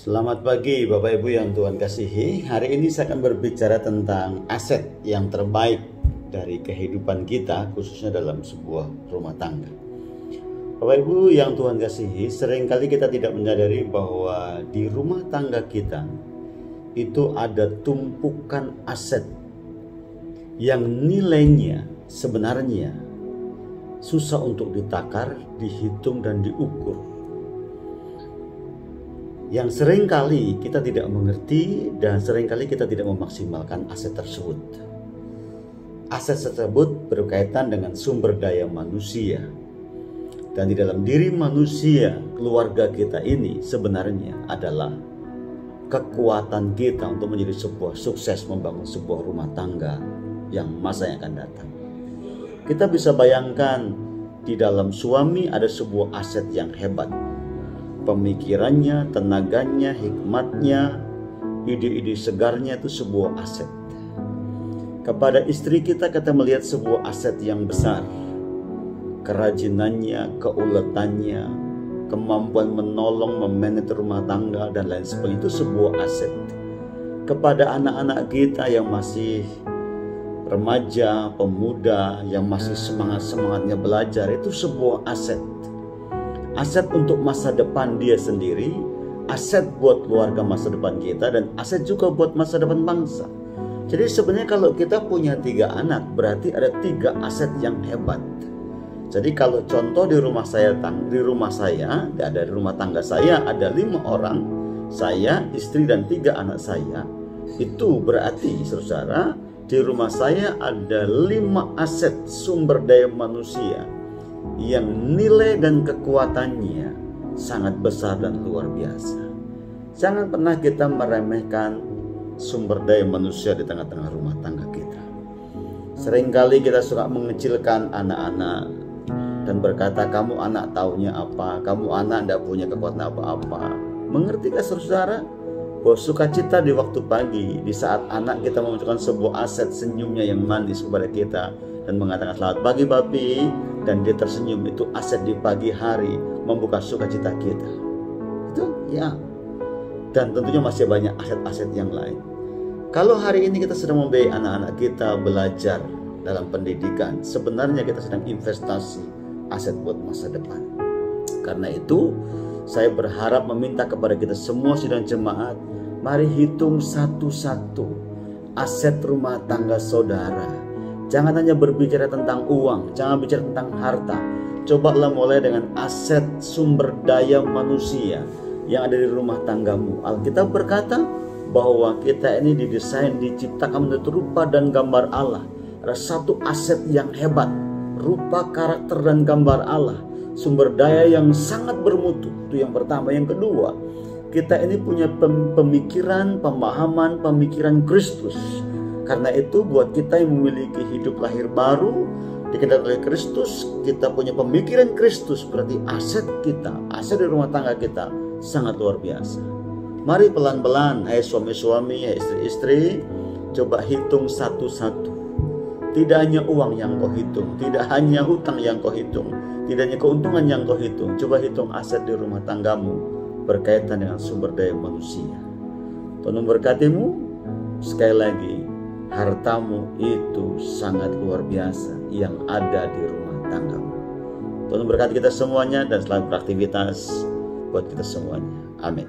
Selamat pagi Bapak Ibu yang Tuhan kasihi. Hari ini saya akan berbicara tentang aset yang terbaik dari kehidupan kita, khususnya dalam sebuah rumah tangga. Bapak Ibu yang Tuhan kasihi, seringkali kita tidak menyadari bahwa di rumah tangga kita itu ada tumpukan aset yang nilainya sebenarnya susah untuk ditakar, dihitung dan diukur. Yang seringkali kita tidak mengerti dan seringkali kita tidak memaksimalkan aset tersebut. Aset tersebut berkaitan dengan sumber daya manusia. Dan di dalam diri manusia, keluarga kita ini sebenarnya adalah kekuatan kita untuk menjadi sebuah sukses membangun sebuah rumah tangga yang masa yang akan datang. Kita bisa bayangkan di dalam suami ada sebuah aset yang hebat. Pemikirannya, tenaganya, hikmatnya, ide-ide segarnya itu sebuah aset. Kepada istri kita melihat sebuah aset yang besar. Kerajinannya, keuletannya, kemampuan menolong, memanage rumah tangga dan lain sebagainya itu sebuah aset. Kepada anak-anak kita yang masih remaja, pemuda, yang masih semangat-semangatnya belajar, itu sebuah aset. Aset untuk masa depan dia sendiri, aset buat keluarga masa depan kita, dan aset juga buat masa depan bangsa. Jadi sebenarnya kalau kita punya 3 anak, berarti ada 3 aset yang hebat. Jadi kalau contoh di rumah saya, di rumah tangga saya ada 5 orang, saya, istri dan 3 anak saya. Itu berarti saudara, di rumah saya ada 5 aset sumber daya manusia yang nilai dan kekuatannya sangat besar dan luar biasa. Jangan pernah kita meremehkan sumber daya manusia di tengah-tengah rumah tangga kita. Seringkali kita suka mengecilkan anak-anak dan berkata, kamu anak taunya apa, kamu anak tidak punya kekuatan apa-apa. Mengertikah saudara bahwa sukacita di waktu pagi, di saat anak kita memunculkan sebuah aset senyumnya yang manis kepada kita dan mengatakan selamat pagi papi, dan dia tersenyum, itu aset di pagi hari membuka sukacita kita. Itu ya. Dan tentunya masih banyak aset-aset yang lain. Kalau hari ini kita sedang membiayai anak-anak kita belajar dalam pendidikan, sebenarnya kita sedang investasi aset buat masa depan. Karena itu saya berharap meminta kepada kita semua sidang jemaat, mari hitung satu-satu aset rumah tangga saudara. Jangan hanya berbicara tentang uang, jangan bicara tentang harta. Cobalah mulai dengan aset sumber daya manusia yang ada di rumah tanggamu. Alkitab berkata bahwa kita ini didesain, diciptakan menurut rupa dan gambar Allah. Ada satu aset yang hebat, rupa, karakter dan gambar Allah. Sumber daya yang sangat bermutu. Itu yang pertama. Yang kedua, kita ini punya pemikiran, pemahaman, pemikiran Kristus. Karena itu buat kita yang memiliki hidup lahir baru, dikenal oleh Kristus, kita punya pemikiran Kristus, berarti aset kita, aset di rumah tangga kita sangat luar biasa. Mari pelan-pelan, hai suami-suami, hai istri-istri, coba hitung satu-satu. Tidak hanya uang yang kau hitung, tidak hanya hutang yang kau hitung, tidak hanya keuntungan yang kau hitung. Coba hitung aset di rumah tanggamu berkaitan dengan sumber daya manusia. Tuhan memberkatimu. Sekali lagi, hartamu itu sangat luar biasa yang ada di rumah tanggamu. Tuhan memberkati kita semuanya dan selamat beraktivitas buat kita semuanya. Amin.